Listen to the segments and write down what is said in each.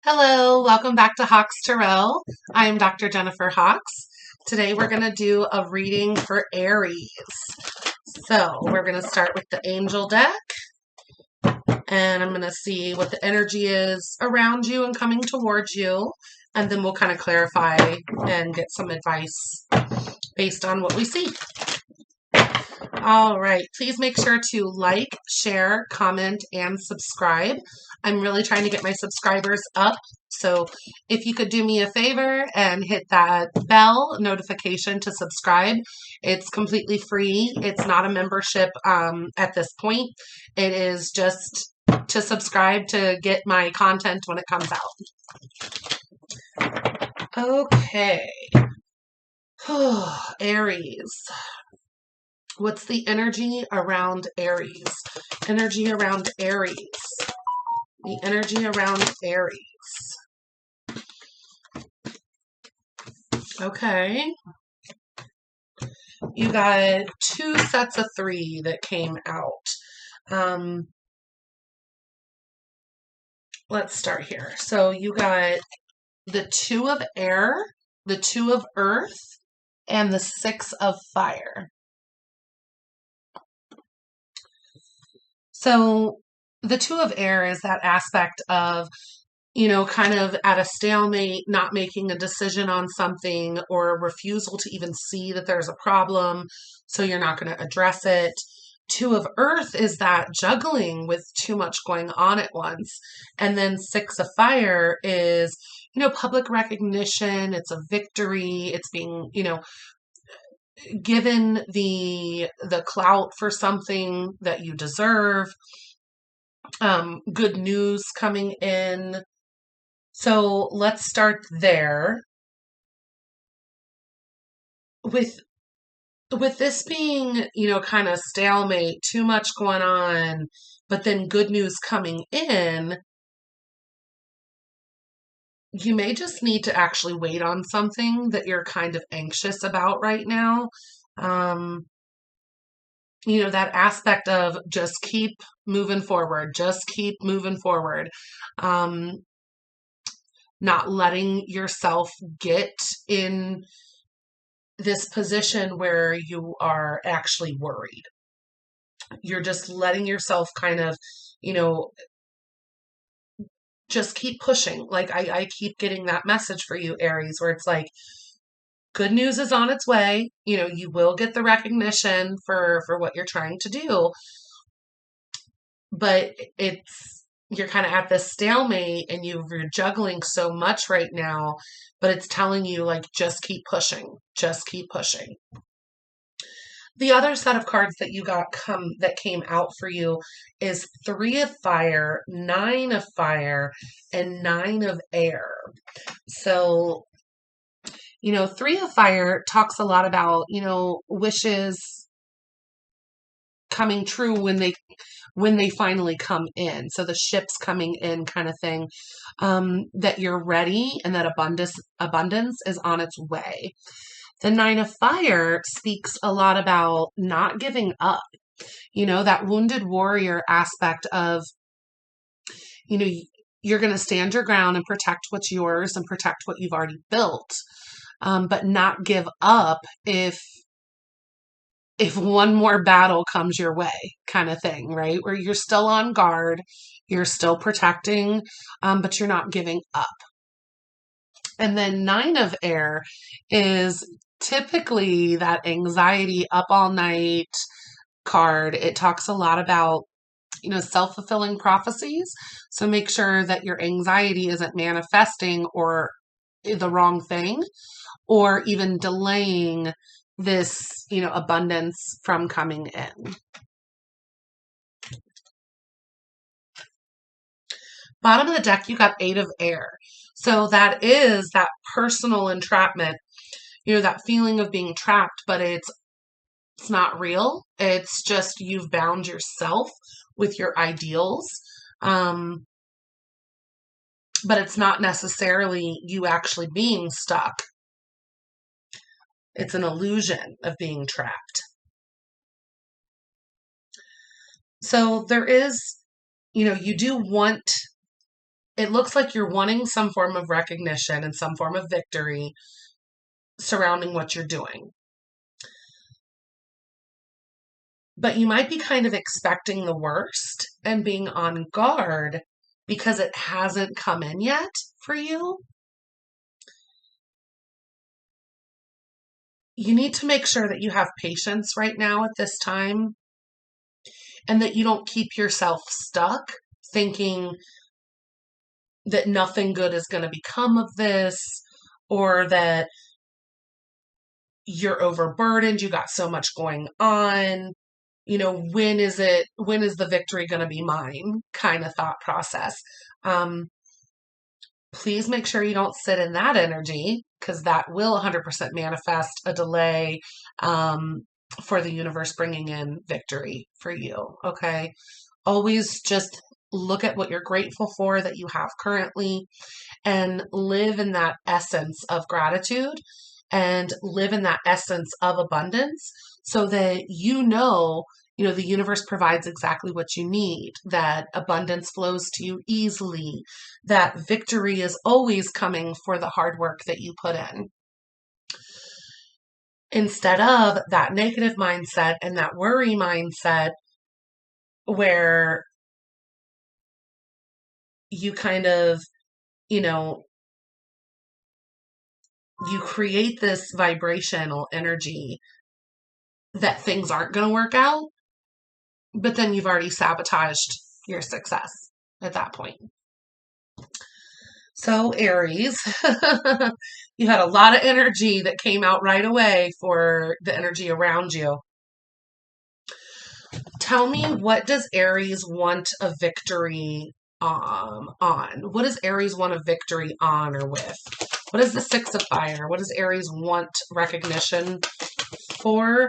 Hello, welcome back to Hawks Tarot. I am Dr. Jennifer Hawks. Today we're going to do a reading for Aries. So we're going to start with the angel deck, and I'm going to see what the energy is around you and coming towards you, and then we'll kind of clarify and get some advice based on what we see. All right, please make sure to like, share, comment, and subscribe. I'm really trying to get my subscribers up, so if you could do me a favor and hit that bell notification to subscribe. It's completely free. It's not a membership at this point. It is just to subscribe to get my content when it comes out. Okay. Aries. What's the energy around Aries? Energy around Aries. The energy around Aries. Okay. You got two sets of three that came out. Let's start here. So you got the Two of Air, the Two of Earth, and the Six of Fire. So the Two of Air is that aspect of, kind of at a stalemate, not making a decision on something, or a refusal to even see that there's a problem, so you're not going to address it. Two of Earth is that juggling with too much going on at once. And then Six of Fire is, public recognition. It's a victory. It's being, given the clout for something that you deserve. Good news coming in. So let's start there. With this being, kind of stalemate, too much going on, but then good news coming in, you may just need to actually wait on something that you're kind of anxious about right now. That aspect of just keep moving forward, just keep moving forward. Not letting yourself get in this position where you are actually worried. You're just letting yourself kind of, just keep pushing. Like I keep getting that message for you, Aries, where it's like, good news is on its way. You will get the recognition for what you're trying to do, but you're kind of at this stalemate and you're juggling so much right now, but it's telling you, like, just keep pushing, just keep pushing. The other set of cards that you got that came out for you is Three of Fire, Nine of Fire, and Nine of Air. So, Three of Fire talks a lot about, wishes coming true when they finally come in. So the ship's coming in kind of thing, that you're ready and that abundance is on its way. The Nine of Fire speaks a lot about not giving up, that wounded warrior aspect of, you're going to stand your ground and protect what's yours and protect what you've already built, but not give up if one more battle comes your way, kind of thing, right? Where you're still on guard, you're still protecting, but you're not giving up. And then Nine of Air is typically that anxiety, up all night card. It talks a lot about, self-fulfilling prophecies. So make sure that your anxiety isn't manifesting or the wrong thing, or even delaying this, abundance from coming in. Bottom of the deck, you got Eight of Air. So that is that personal entrapment, that feeling of being trapped, but it's not real. It's just you've bound yourself with your ideals. But it's not necessarily you actually being stuck. It's an illusion of being trapped. So there is, you do want it looks like you're wanting some form of recognition and some form of victory surrounding what you're doing. But you might be kind of expecting the worst and being on guard because it hasn't come in yet for you. You need to make sure that you have patience right now at this time and that you don't keep yourself stuck thinking that nothing good is going to become of this, or that you're overburdened, you got so much going on. When is the victory going to be mine kind of thought process. Please make sure you don't sit in that energy, because that will 100% manifest a delay for the universe bringing in victory for you. Okay. Always just look at what you're grateful for that you have currently and live in that essence of gratitude and live in that essence of abundance, so that the universe provides exactly what you need, that abundance flows to you easily, that victory is always coming for the hard work that you put in. Instead of that negative mindset and that worry mindset where you kind of, you create this vibrational energy that things aren't going to work out, but then you've already sabotaged your success at that point. So Aries, you had a lot of energy that came out right away for the energy around you. Tell me, what does Aries want a victory on? What does Aries want a victory on or with? What is the Six of Fire? What does Aries want recognition for?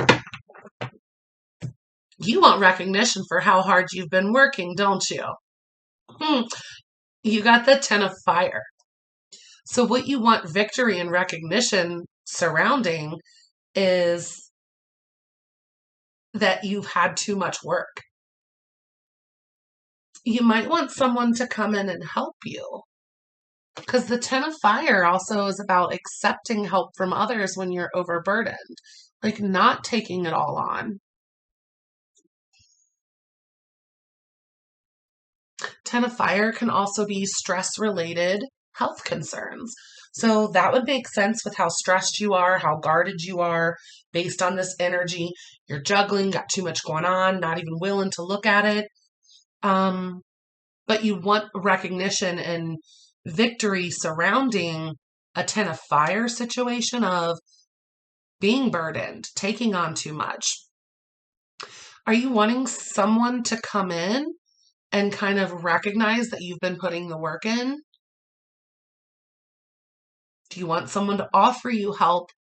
You want recognition for how hard you've been working, don't you? You got the Ten of Fire. So what you want victory and recognition surrounding is that you've had too much work. You might want someone to come in and help you, because the Ten of Fire also is about accepting help from others when you're overburdened, like not taking it all on. Ten of Fire can also be stress-related health concerns. So that would make sense with how stressed you are, how guarded you are based on this energy. You're juggling, got too much going on, not even willing to look at it. But you want recognition and victory surrounding a Ten of Fire situation of being burdened, taking on too much. Are you wanting someone to come in and kind of recognize that you've been putting the work in? Do you want someone to offer you help,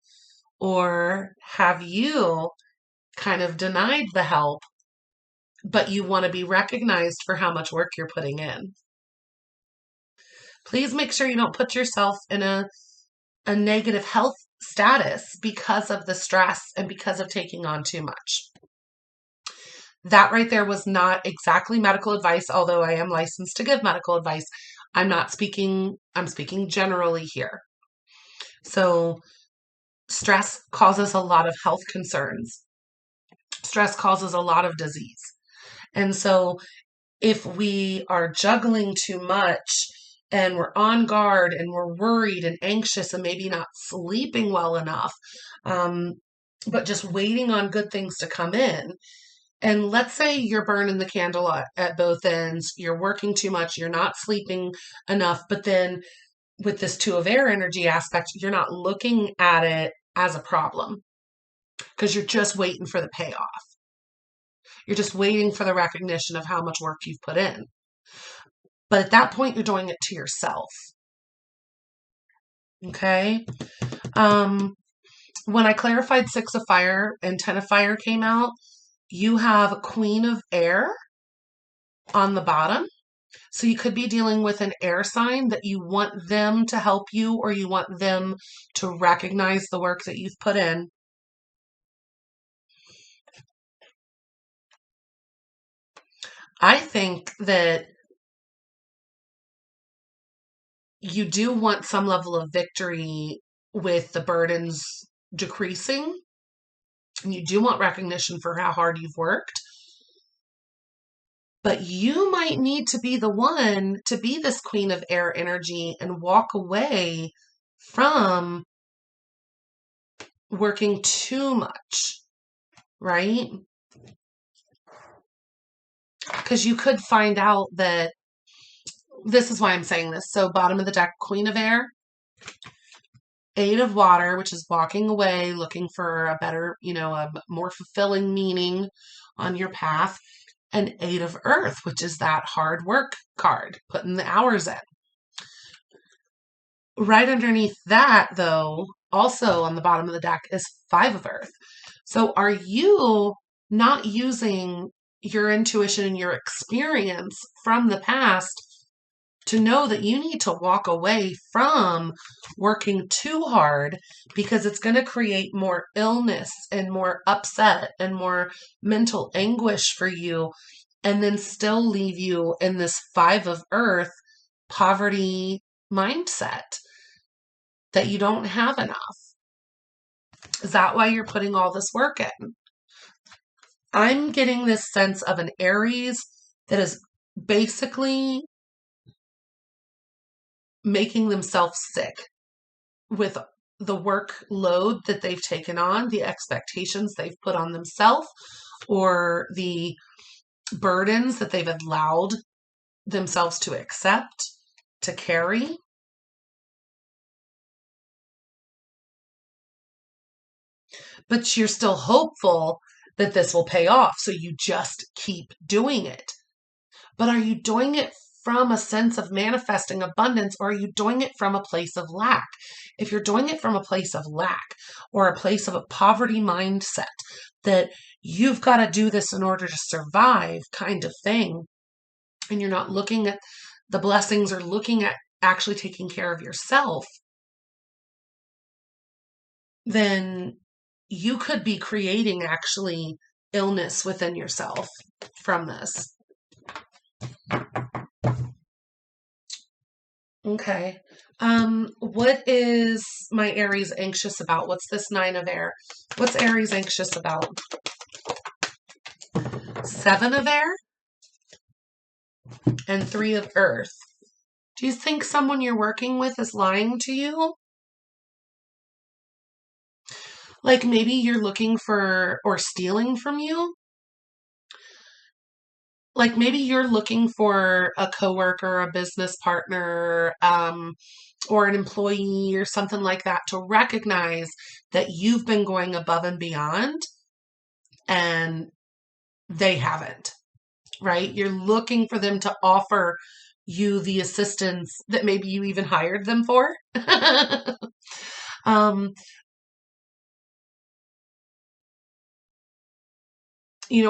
or have you kind of denied the help, but you want to be recognized for how much work you're putting in? Please make sure you don't put yourself in a negative health status because of the stress and because of taking on too much. That right there was not exactly medical advice, although I am licensed to give medical advice. I'm speaking generally here. So stress causes a lot of health concerns. Stress causes a lot of disease. And so if we are juggling too much and we're on guard and we're worried and anxious and maybe not sleeping well enough, but just waiting on good things to come in. And let's say you're burning the candle at both ends, you're working too much, you're not sleeping enough, but then with this Two of Air energy aspect, you're not looking at it as a problem because you're just waiting for the payoff. You're just waiting for the recognition of how much work you've put in. But at that point, you're doing it to yourself. Okay? When I clarified Six of Fire and Ten of Fire came out, you have Queen of Air on the bottom. So you could be dealing with an air sign that you want them to help you, or you want them to recognize the work that you've put in. I think that you do want some level of victory with the burdens decreasing. And you do want recognition for how hard you've worked. But you might need to be the one to be this queen of air energy and walk away from working too much, right? Because you could find out that this is why I'm saying this. So bottom of the deck, queen of air, eight of water, which is walking away, looking for a better, a more fulfilling meaning on your path, and eight of earth, which is that hard work card, putting the hours in. Right underneath that, though, also on the bottom of the deck is five of earth. So are you not using your intuition and your experience from the past to know that you need to walk away from working too hard, because it's going to create more illness and more upset and more mental anguish for you, and then still leave you in this five of earth poverty mindset that you don't have enough? Is that why you're putting all this work in? I'm getting this sense of an Aries that is basically making themselves sick with the workload that they've taken on, the expectations they've put on themselves, or the burdens that they've allowed themselves to accept, to carry. But you're still hopeful that this will pay off, so you just keep doing it. But are you doing it from a sense of manifesting abundance, or are you doing it from a place of lack? If you're doing it from a place of lack, or a place of a poverty mindset that you've got to do this in order to survive kind of thing, and you're not looking at the blessings or looking at actually taking care of yourself, then you could be creating actually illness within yourself from this. Okay. What is my Aries anxious about? What's this nine of air? What's Aries anxious about? Seven of air and three of earth. Do you think someone you're working with is lying to you? Like maybe you're looking for or stealing from you? Like maybe you're looking for a coworker, a business partner, or an employee or something like that to recognize that you've been going above and beyond and they haven't, right? You're looking for them to offer you the assistance that maybe you even hired them for. um,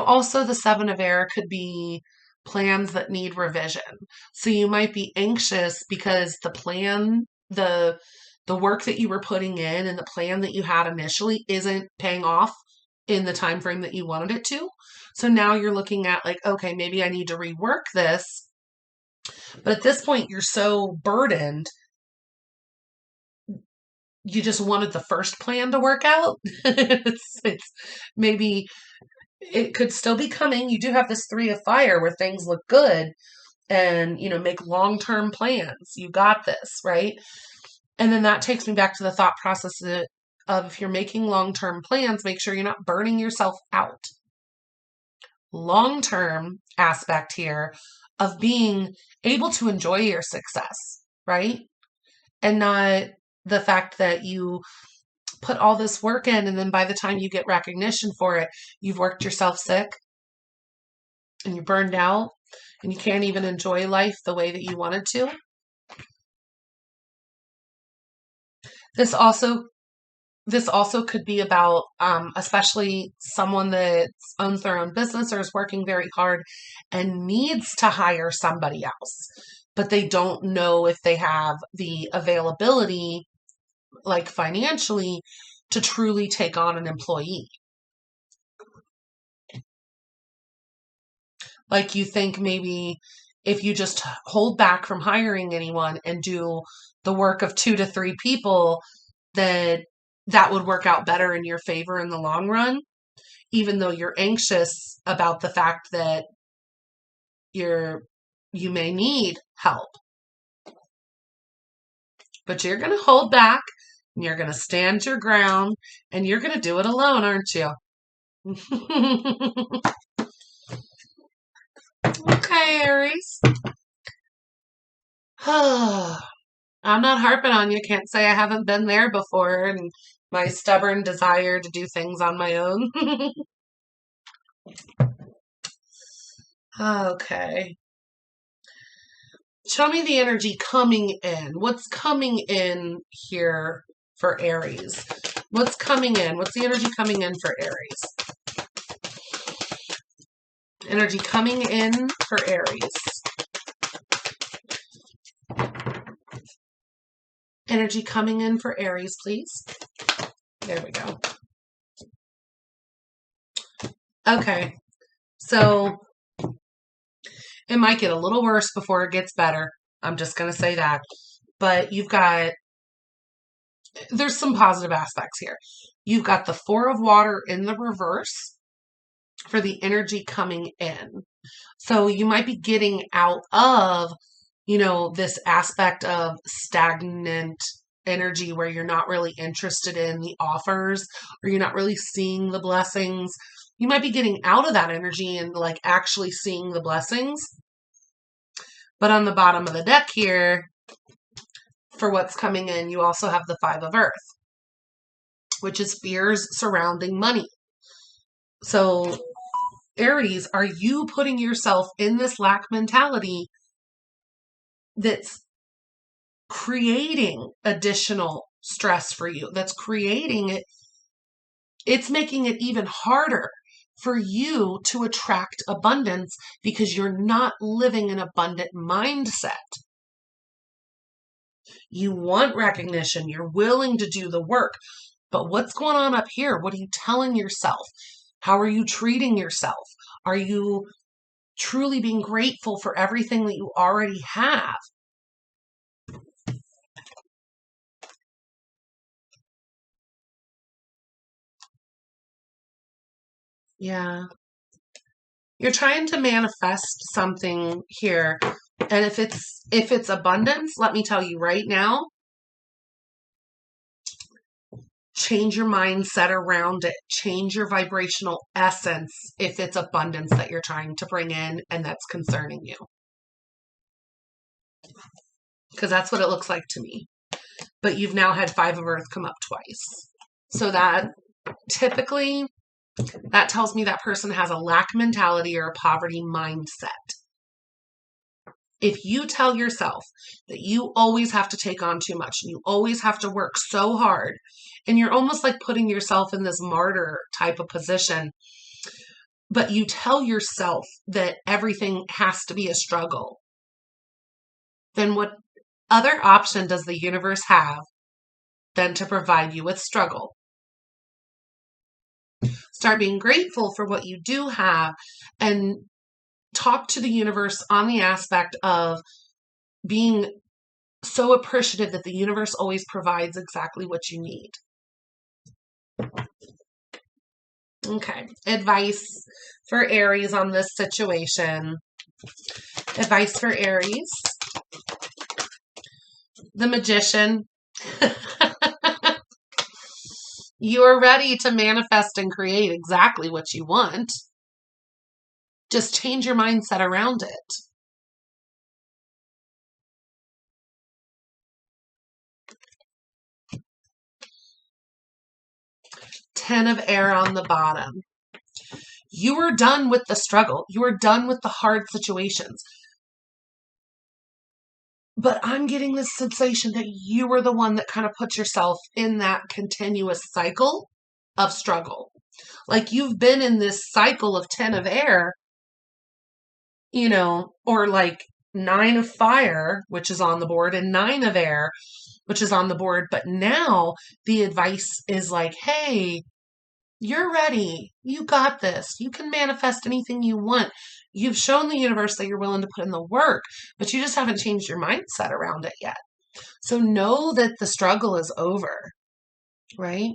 also the seven of air could be plans that need revision. So you might be anxious because the work that you were putting in and the plan that you had initially isn't paying off in the time frame that you wanted it to. So now you're looking at like, okay, maybe I need to rework this. But at this point, you're so burdened, you just wanted the first plan to work out. it's maybe it could still be coming. You do have this three of fire where things look good and, make long-term plans. You got this, right? And then that takes me back to the thought process of if you're making long-term plans, make sure you're not burning yourself out. Long-term aspect here of being able to enjoy your success, right? And not the fact that you put all this work in and then by the time you get recognition for it, you've worked yourself sick and you're burned out and you can't even enjoy life the way that you wanted to. This also could be about, especially someone that owns their own business or is working very hard and needs to hire somebody else, but they don't know if they have the availability, like financially, to truly take on an employee. Like you think maybe if you just hold back from hiring anyone and do the work of 2 to 3 people, that would work out better in your favor in the long run, even though you're anxious about the fact that you may need help. But you're going to hold back, and you're going to stand your ground, and you're going to do it alone, aren't you? Okay, Aries. I'm not harping on you. Can't say I haven't been there before, and my stubborn desire to do things on my own. Okay. Show me the energy coming in. What's coming in here for Aries? What's coming in? What's the energy coming in for Aries? Energy coming in for Aries. Energy coming in for Aries, please. There we go. Okay. So it might get a little worse before it gets better. I'm just going to say that. But there's some positive aspects here. You've got the Four of Water in the reverse for the energy coming in. So you might be getting out of, this aspect of stagnant energy where you're not really interested in the offers or you're not really seeing the blessings. You might be getting out of that energy and like actually seeing the blessings. But on the bottom of the deck here, for what's coming in, you also have the Five of Earth, which is fears surrounding money. So Aries, are you putting yourself in this lack mentality that's creating additional stress for you? That's creating it. It's making it even harder for you to attract abundance because you're not living an abundant mindset. You want recognition. You're willing to do the work. But what's going on up here? What are you telling yourself? How are you treating yourself? Are you truly being grateful for everything that you already have? Yeah. You're trying to manifest something here. And if it's abundance, let me tell you right now, change your mindset around it. Change your vibrational essence if it's abundance that you're trying to bring in and that's concerning you. Because that's what it looks like to me. But you've now had Five of Earth come up twice. So that typically, that tells me that person has a lack mentality or a poverty mindset. If you tell yourself that you always have to take on too much and you always have to work so hard, and you're almost like putting yourself in this martyr type of position, but you tell yourself that everything has to be a struggle, then what other option does the universe have than to provide you with struggle? Start being grateful for what you do have and talk to the universe on the aspect of being so appreciative that the universe always provides exactly what you need. Okay. Advice for Aries on this situation. Advice for Aries. The Magician. You are ready to manifest and create exactly what you want. Just change your mindset around it. Ten of Air on the bottom. You are done with the struggle. You are done with the hard situations. But I'm getting this sensation that you are the one that kind of puts yourself in that continuous cycle of struggle. Like you've been in this cycle of 10 of Air, or like 9 of Fire, which is on the board, and 9 of Air, which is on the board. But now the advice is like, hey, you're ready. You got this. You can manifest anything you want. You've shown the universe that you're willing to put in the work, but you just haven't changed your mindset around it yet. So know that the struggle is over, right?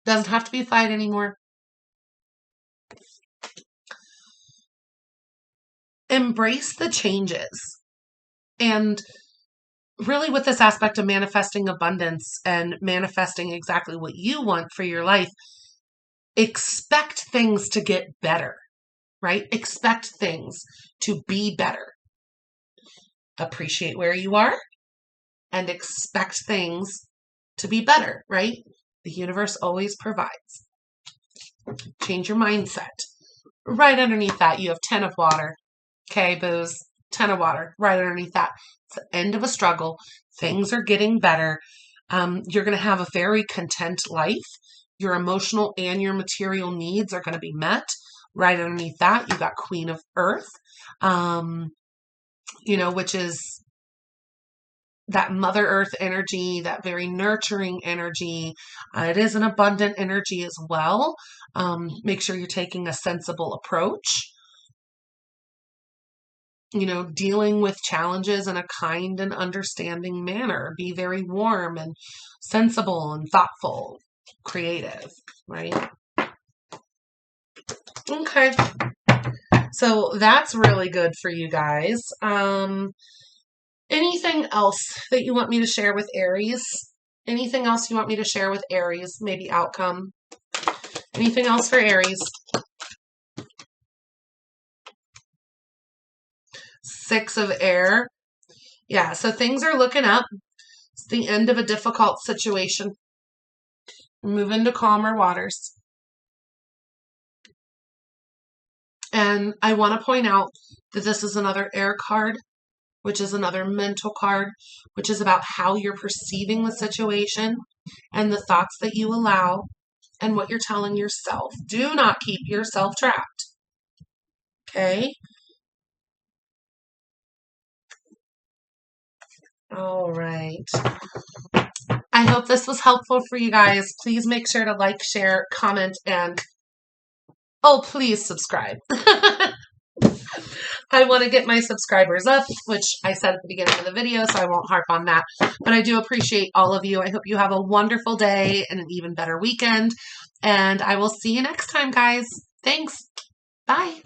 Doesn't have to be a fight anymore. Embrace the changes. And really, with this aspect of manifesting abundance and manifesting exactly what you want for your life, expect things to get better, right? Expect things to be better. Appreciate where you are and expect things to be better, right? The universe always provides. Change your mindset. Right underneath that, you have 10 of water. Okay, booze, 10 of water. Right underneath that. It's the end of a struggle. Things are getting better. You're going to have a very content life. Your emotional and your material needs are going to be met. Right underneath that, you got Queen of Earth, which is that Mother Earth energy, that very nurturing energy. It is an abundant energy as well. Make sure you're taking a sensible approach. Dealing with challenges in a kind and understanding manner. Be very warm and sensible and thoughtful, creative, right? Okay. So that's really good for you guys. Anything else that you want me to share with Aries? Anything else you want me to share with Aries? Maybe outcome. Anything else for Aries? 6 of air. Yeah, so things are looking up. It's the end of a difficult situation. Move into calmer waters. And I want to point out that this is another air card, which is another mental card, which is about how you're perceiving the situation and the thoughts that you allow and what you're telling yourself. Do not keep yourself trapped. Okay? All right. I hope this was helpful for you guys. Please make sure to like, share, comment, and please subscribe. I want to get my subscribers up, which I said at the beginning of the video, so I won't harp on that. But I do appreciate all of you. I hope you have a wonderful day and an even better weekend. And I will see you next time, guys. Thanks. Bye.